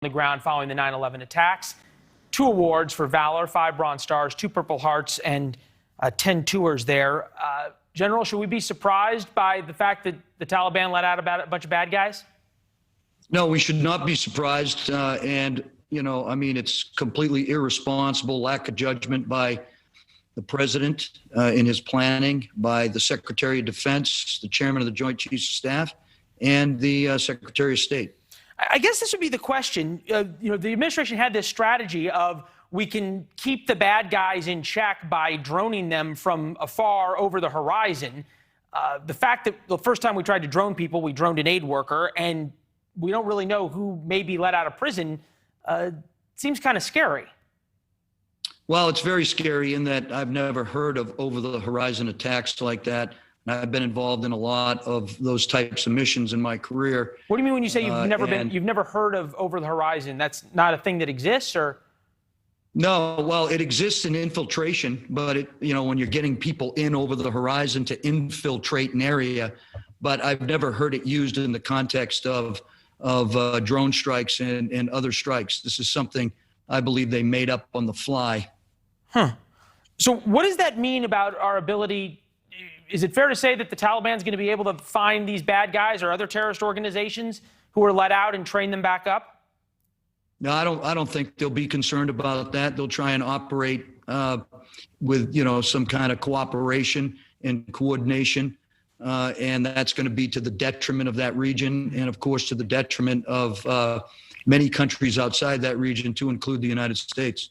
the ground following the 9/11 attacks. 2 awards for valor, 5 Bronze Stars, 2 Purple Hearts, and 10 tours there. General, should we be surprised by the fact that the Taliban let out a bunch of bad guys? No, we should not be surprised. It's completely irresponsible, lack of judgment by the president in his planning, by the Secretary of Defense, the chairman of the Joint Chiefs of Staff, and the Secretary of State. I guess this would be the question. The administration had this strategy of we can keep the bad guys in check by droning them from afar over the horizon. The fact that the first time we tried to drone people, we droned an aid worker, and we don't really know who may be let out of prison, seems kind of scary. Well, it's very scary in that I've never heard of over-the-horizon attacks like that. I've been involved in a lot of those types of missions in my career. What do you mean when you say you've never heard of over the horizon? That's not a thing that exists, or? No, well, it exists in infiltration, but when you're getting people in over the horizon to infiltrate an area, but I've never heard it used in the context of drone strikes and other strikes. This is something I believe they made up on the fly. Huh. So what does that mean about our ability? Is it fair to say that the Taliban's going to be able to find these bad guys or other terrorist organizations who are let out and train them back up? No, I don't think they'll be concerned about that. They'll try and operate with some kind of cooperation and coordination, and that's going to be to the detriment of that region, and of course to the detriment of many countries outside that region, to include the United States.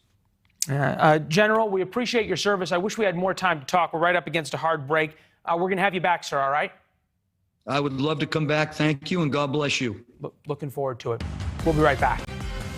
General, we appreciate your service. I wish we had more time to talk. We're right up against a hard break. We're going to have you back, sir, all right? I would love to come back. Thank you, and God bless you. Looking forward to it. We'll be right back.